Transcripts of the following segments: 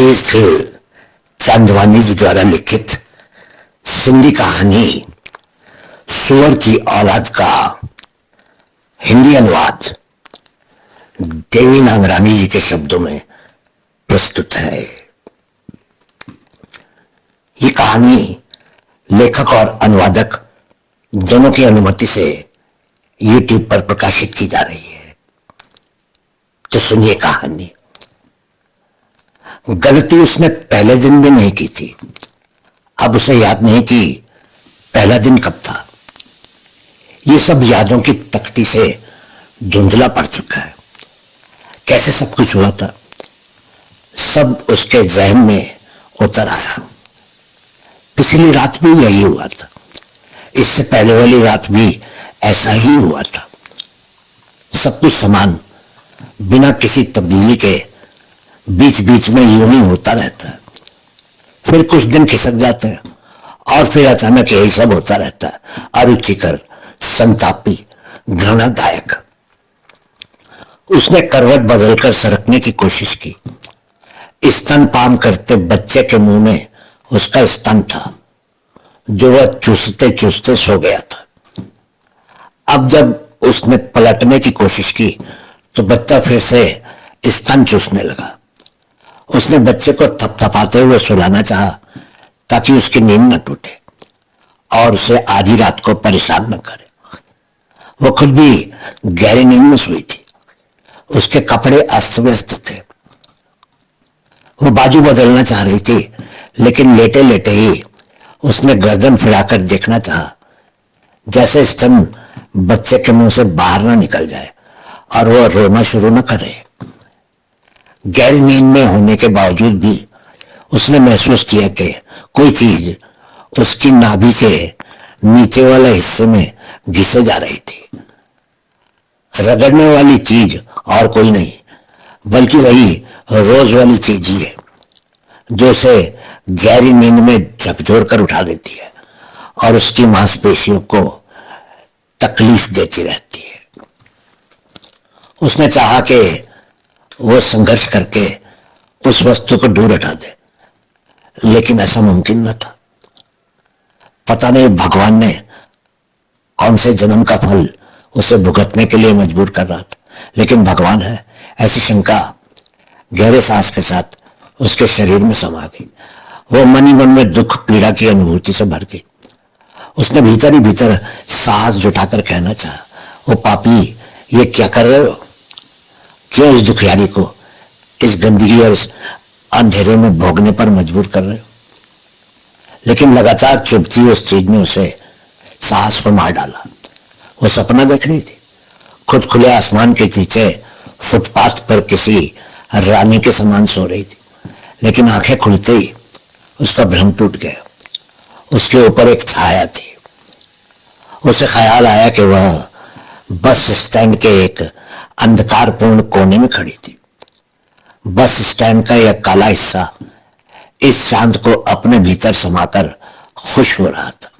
एक चांदवानी जी द्वारा लिखित सिंधी कहानी सुअर की औलाद का हिंदी अनुवाद देवी नागरानी जी के शब्दों में प्रस्तुत है। ये कहानी लेखक और अनुवादक दोनों की अनुमति से YouTube पर प्रकाशित की जा रही है। तो सुनिए कहानी। गलती उसने पहले दिन भी नहीं की थी। अब उसे याद नहीं कि पहला दिन कब था। ये सब यादों की तख्ती से धुंधला पड़ चुका है। कैसे सब कुछ हुआ था, सब उसके जहन में उतर आया। पिछली रात भी यही हुआ था, इससे पहले वाली रात भी ऐसा ही हुआ था। सब कुछ समान, बिना किसी तब्दीली के बीच बीच में यूं ही होता रहता है। फिर कुछ दिन खिसक जाते हैं और फिर अचानक यही सब होता रहता है। अरुचिकर, संतापी, घृणादायक। उसने करवट बदलकर सरकने की कोशिश की। स्तनपान करते बच्चे के मुंह में उसका स्तन था जो वह चूसते चूसते सो गया था। अब जब उसने पलटने की कोशिश की तो बच्चा फिर से स्तन चूसने लगा। उसने बच्चे को थपथपाते हुए सुलाना चाहा ताकि उसकी नींद न टूटे और उसे आधी रात को परेशान न करे। वो खुद भी गहरी नींद में सोई थी। उसके कपड़े अस्त व्यस्त थे। वो बाजू बदलना चाह रही थी, लेकिन लेटे लेटे ही उसने गर्दन फिराकर देखना चाहा, जैसे स्तन बच्चे के मुंह से बाहर ना निकल जाए और वो रोना शुरू न करे। गहरी नींद में होने के बावजूद भी उसने महसूस किया कि कोई चीज उसकी नाभि के नीचे वाले हिस्से में घिसे जा रही थी। रगड़ने वाली चीज और कोई नहीं बल्कि वही रोज वाली चीज ही है जो उसे गहरी नींद में झकझोर कर उठा देती है और उसकी मांसपेशियों को तकलीफ देती रहती है। उसने चाहा कि वो संघर्ष करके उस वस्तु को दूर हटा दे, लेकिन ऐसा मुमकिन न था। पता नहीं भगवान ने कौन से जन्म का फल उसे भुगतने के लिए मजबूर कर रहा था, लेकिन भगवान है, ऐसी शंका गहरे सांस के साथ उसके शरीर में समा गई। वो मन ही मन में दुख पीड़ा की अनुभूति से भर गई। उसने भीतर ही भीतर साहस जुटाकर कहना चाहा, वो पापी, ये क्या कर रहे हो? क्यों इस दुखियारी को इस गंदगी और इस अंधेरे में भोगने पर मजबूर कर रहे हो? लेकिन लगातार चुभती उस चीज ने उसे साहस को मार डाला। वो सपना देख रही थी, खुद खुले आसमान के नीचे फुटपाथ पर किसी रानी के समान सो रही थी। लेकिन आंखें खुलते ही उसका भ्रम टूट गया। उसके ऊपर एक छाया थी। उसे ख्याल आया कि वह बस स्टैंड के एक अंधकारपूर्ण कोने में खड़ी थी। बस स्टैंड का यह काला हिस्सा इस चांद को अपने भीतर समाकर खुश हो रहा था।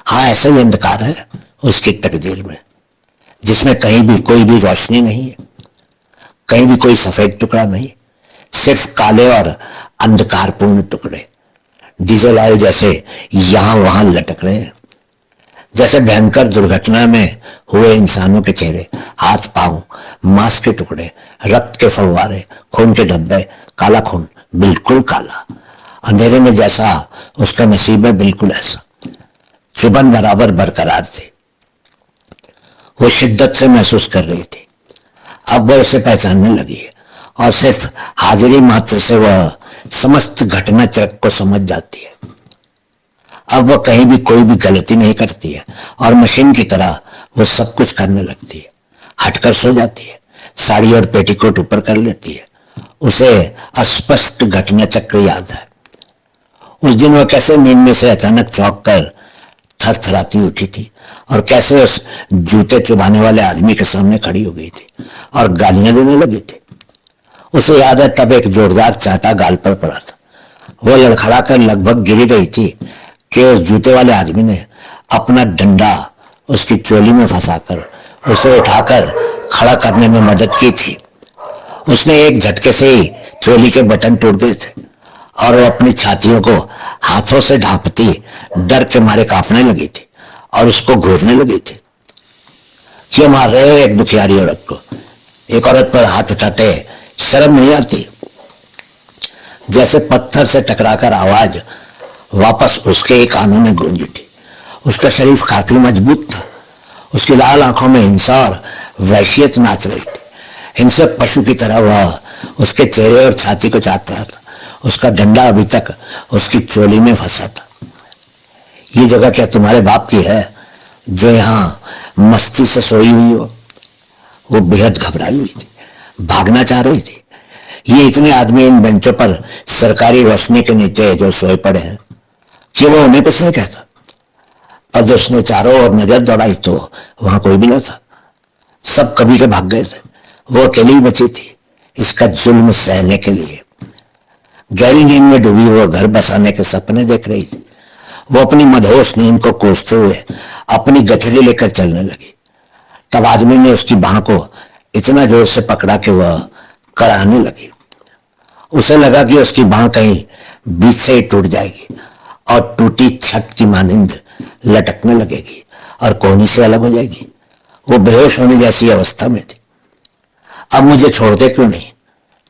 हाँ, ऐसा ही अंधकार है उसकी तकदीर में, जिसमें कहीं भी कोई भी रोशनी नहीं है, कहीं भी कोई सफेद टुकड़ा नहीं, सिर्फ काले और अंधकारपूर्ण टुकड़े डीजल ऑयल जैसे यहां वहां लटक रहे हैं। जैसे भयंकर दुर्घटना में हुए इंसानों के चेहरे, हाथ पांव, मांस के टुकड़े, रक्त के फव्वारे, खून के धब्बे, काला खून, बिल्कुल काला। अंधेरे में जैसा उसका नसीब है, बिल्कुल ऐसा। चुभन बराबर बरकरार थी। वो शिद्दत से महसूस कर रही थी। अब वह उसे पहचानने लगी है और सिर्फ हाजिरी मात्र से वह समस्त घटना चक्र को समझ जाती है। अब वह कहीं भी कोई भी गलती नहीं करती है और मशीन की तरह वो सब कुछ करने लगती है। हटकर सो जाती है, साड़ी और पेटीकोट ऊपर कर लेती है। उसे अस्पष्ट घटना चक्र याद है। उस दिन वह कैसे नींद में से अचानक चौंक कर थरथराती उठी थी और कैसे उस जूते चुभाने वाले आदमी के सामने खड़ी हो गई थी और गालियां देने लगी थी। उसे याद है तब एक जोरदार चांटा गाल पर पड़ा था। वो लड़खड़ा कर लगभग गिर गई थी कि उस जूते वाले आदमी ने अपना डंडा उसकी चोली में फंसाकर उसे उठाकर खड़ा करने में मदद की थी। उसने एक झटके से ही चोली के बटन टूट गए थे और वो अपनी छातियों को हाथों से ढांपती डर के मारे कांपने लगी थी और उसको घूरने लगी थी। क्यों मार रहे हो एक दुखियारी औरत को? एक औरत पर हाथ उठाते शर्म नहीं आती? जैसे पत्थर से टकराकर आवाज वापस उसके ही कानों में गूंज उठी। उसका शरीर काफी मजबूत था। उसकी लाल आंखों में हिंसा और वहशियत नाच रही थी। हिंसक पशु की तरह वह उसके चेहरे और छाती को चाट रहा था। उसका डंडा अभी तक उसकी चोली में फंसा था। ये जगह क्या तुम्हारे बाप की है जो यहाँ मस्ती से सोई हुई हो? वो बेहद घबराई हुई थी, भागना चाह रही थी। ये इतने आदमी इन बेंचों पर सरकारी रोशनी के नीचे जो सोए पड़े हैं कि वो उन्हें कुछ नहीं कहता। और जब उसने चारों ओर नजर दौड़ाई तो वहां कोई भी न था। सब कभी के भाग गए थे। वो अकेली ही बची थी इसका जुल्म सहने के लिए। गहरी नींद में डूबी वो घर बसाने के सपने देख रही थी। वो अपनी मदहोश नींद को कोसते हुए अपनी गठरी लेकर चलने लगी। तब आदमी ने उसकी बाह को इतना जोर से पकड़ा कि वह कराहने लगी। उसे लगा कि उसकी बाह कहीं बीच से ही टूट जाएगी और टूटी छत की मानिंद लटकने लगेगी और कोहनी से अलग हो जाएगी। वो बेहोश होने जैसी अवस्था में थी। अब मुझे छोड़ते क्यों नहीं?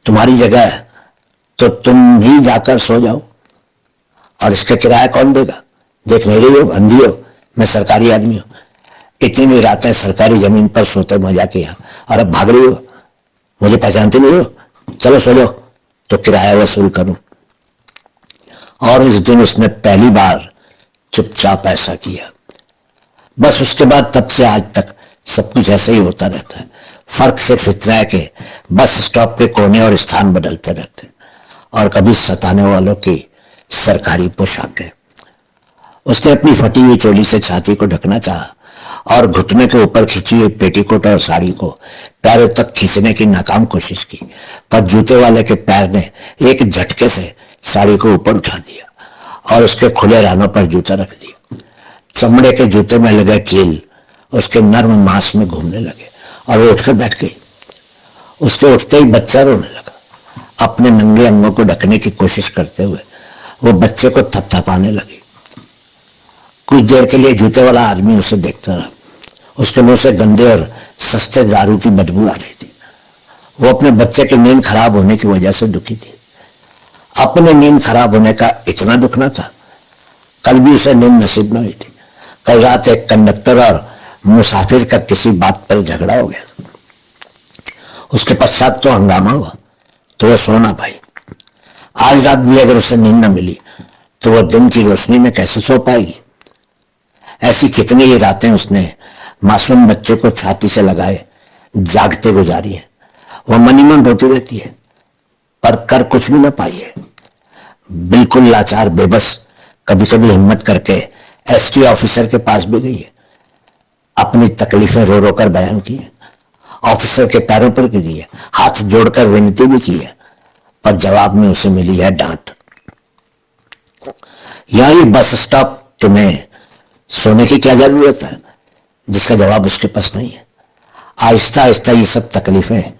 तुम्हारी जगह है तो तुम ही जाकर सो जाओ। और इसका किराया कौन देगा? देख नहीं रही हो, अंधी हो, मैं सरकारी आदमी हूं। इतनी रातें सरकारी जमीन पर सोते मजा किया और अब भाग रही हो। मुझे पहचानती नहीं हो? चलो सो जाओ तो किराया वसूल करूं। और उस दिन उसने पहली बार चुपचाप ऐसा किया। बस उसके बाद तब से आज तक सब कुछ ऐसे ही होता रहता है। फर्क सिर्फ इतना है कि बस स्टॉप के कोने और स्थान बदलते रहते और कभी सताने वालों की सरकारी पोशाक है। उसने अपनी फटी हुई चोली से छाती को ढकना चाहा और घुटने के ऊपर खिंची हुई पेटीकोट और साड़ी को पैरों तक खींचने की नाकाम कोशिश की, पर जूते वाले के पैर ने एक झटके से साड़ी को ऊपर उठा दिया और उसके खुले रानों पर जूता रख दिया। चमड़े के जूते में लगे कील उसके नर्म मांस में घूमने लगे और वो उठकर बैठ गई। उसके उठते ही बच्चा रोने लगा। अपने नंगे अंगों को ढकने की कोशिश करते हुए वो बच्चे को थपथपाने लगी। कुछ देर के लिए जूते वाला आदमी उसे देखता रहा। उसके मुंह से गंदे और सस्ते दारू की बदबू आ रही थी। वो अपने बच्चे की नींद खराब होने की वजह से दुखी थी। अपने नींद खराब होने का इतना दुख न था। कल भी उसे नींद नसीब न हुई थी। कल रात एक कंडक्टर और मुसाफिर का किसी बात पर झगड़ा हो गया था। उसके पश्चात तो हंगामा हुआ तो वो सो ना पाई। आज रात भी अगर उसे नींद न मिली तो वह दिन की रोशनी में कैसे सो पाएगी? ऐसी कितनी ही रातें उसने मासूम बच्चे को छाती से लगाए जागते गुजारी है। वह मनी मन रोती रहती है पर कर कुछ भी न पाई है। बिल्कुल लाचार बेबस कभी कभी हिम्मत करके एसटी ऑफिसर के पास भी गई है। अपनी तकलीफें रो रो कर बयान की है। ऑफिसर के पैरों पर गिरी है, हाथ जोड़कर विनती भी की है, पर जवाब में उसे मिली है डांट। यही बस स्टॉप तुम्हें सोने की क्या जरूरत है? जिसका जवाब उसके पास नहीं है। आहिस्ता आहिस्ता ये सब तकलीफें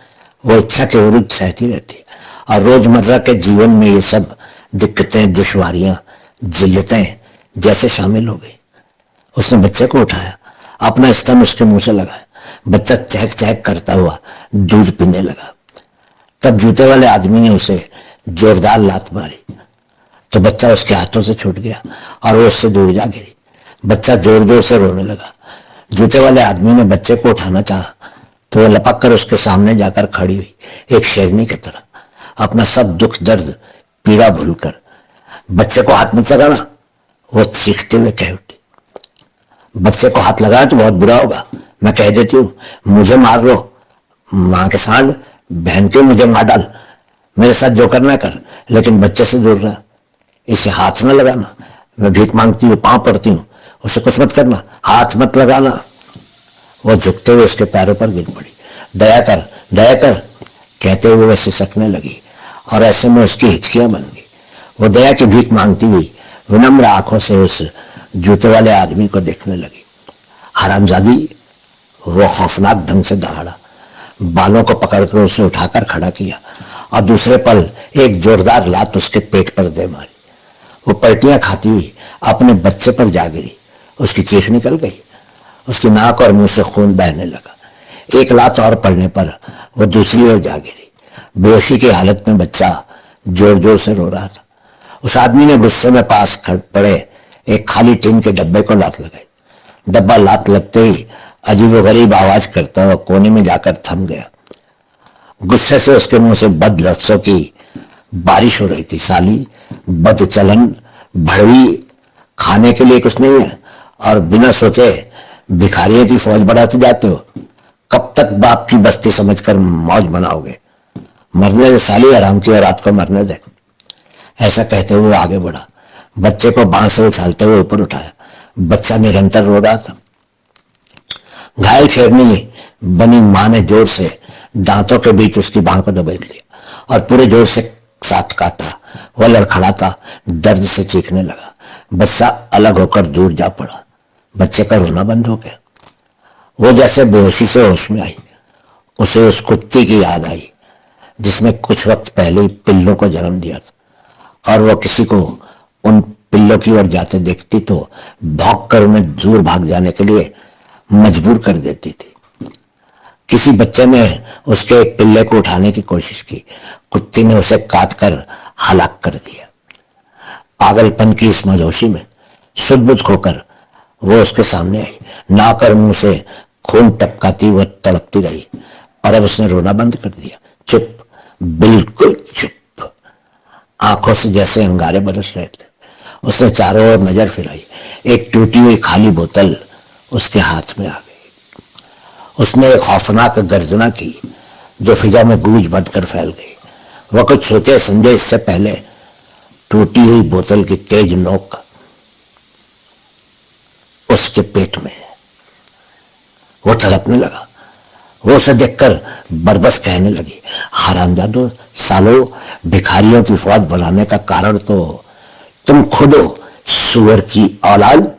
वो इच्छा के विरुद्ध सहती रहती और रोजमर्रा के जीवन में ये सब दिक्कतें, दुश्वारियां, जिल्लतें जैसे शामिल हो गई। उसने बच्चे को उठाया, अपना स्तन उसके मुंह से लगाया। बच्चा चहक चहक करता हुआ दूध पीने लगा। तब जूते वाले आदमी ने उसे जोरदार लात मारी तो बच्चा उसके हाथों से छूट गया और वो उससे दूर जा गिरी। बच्चा जोर जोर से रोने लगा। जूते वाले आदमी ने बच्चे को उठाना चाहा तो वह लपक कर उसके सामने जाकर खड़ी हुई एक शेरनी की तरह, अपना सब दुख दर्द पीड़ा भूलकर। बच्चे को हाथ मत लगाना, वो चीखते हुए कह उठी। बच्चे को हाथ लगाया तो बहुत बुरा होगा, मैं कह देती हूँ। मुझे मार लो, माँ के सांड, बहन के मुझे मार डाल, मेरे साथ जो करना कर, लेकिन बच्चे से दूर रहा। इसे हाथ न लगाना, मैं भीख मांगती हूँ, पांव पड़ती हूँ, उसे कुछ मत करना, हाथ मत लगाना। वो झुकते हुए उसके पैरों पर गिर पड़ी। दया कर कहते हुए वह सिसकने लगी और ऐसे में उसकी हिचकियां बन गई। वो दया की भीख मांगती हुई विनम्र आंखों से उस जूते वाले आदमी को देखने लगी। हरामजादी, वो खौफनाक ढंग से दहाड़ा। बालों को पकड़कर उसे उठाकर खड़ा किया और दूसरे पल एक जोरदार लात उसके पेट पर दे मारी। वो पलटियां खाती हुई अपने बच्चे पर जा गिरी। उसकी चीख निकल गई, उसकी नाक और मुंह से खून बहने लगा। एक लात और पड़ने पर वो दूसरी ओर जा गिरी। बेहोशी की हालत में बच्चा जोर जोर से रो रहा था। उस आदमी ने गुस्से में पास पड़े एक खाली टीन के डब्बे को लात लगाई। डब्बा लात लगते ही अजीबोगरीब आवाज करता हुआ कोने में जाकर थम गया। गुस्से से उसके मुंह से बद लफ्जों की बारिश हो रही थी। साली, बदचलन, भड़वी, खाने के लिए कुछ नहीं है और बिना सोचे भिखारियों की फौज बढ़ाते जाते हो। कब तक बाप की बस्ती समझकर मौज बनाओगे? मरने दे साली, आराम की रात को मरने दे। ऐसा कहते हुए आगे बढ़ा, बच्चे को बांह से उछालते हुए ऊपर उठाया। बच्चा निरंतर रो रहा था। घायल शेरनी बनी मां ने जोर से दांतों के बीच उसकी बांह को दबोच लिया और पूरे जोर से साथ काटा। वह लड़खड़ाता दर्द से चीखने लगा। बच्चा अलग होकर दूर जा पड़ा। बच्चे का रोना बंद हो गया। वो जैसे बेहोशी से होश में आई। उसे उस कुत्ती की याद आई जिसने कुछ वक्त पहले ही पिल्लों को जन्म दिया था और वो किसी को उन पिल्लों की ओर जाते देखती तो भौंक कर उन्हें दूर भाग जाने के लिए मजबूर कर देती थी। किसी बच्चे ने उसके एक पिल्ले को उठाने की कोशिश की। कुत्ती ने उसे काटकर हलाक कर दिया। पागलपन की इस मदहोशी में सुध-बुध खोकर वो उसके सामने आई। नाक और मुंह से खून टपकाती वह तड़पती रही, पर अब उसने रोना बंद कर दिया। चुप, बिल्कुल चुप। आंखों से जैसे अंगारे बरस रहे थे। उसने चारों ओर नजर फिराई। एक टूटी हुई खाली बोतल उसके हाथ में आ गई। उसने एक खौफनाक गर्जना की जो फिजा में गूंज बनकर फैल गई। वह कुछ सोचे समझे इससे पहले टूटी हुई बोतल की तेज नोक उसके पेट में। वो तड़पने लगा। वो उसे देखकर बरबस कहने लगी, हरामजादो, सालो, भिखारियों की फौज बनाने का कारण तो तुम खुद हो, सुअर की औलाद।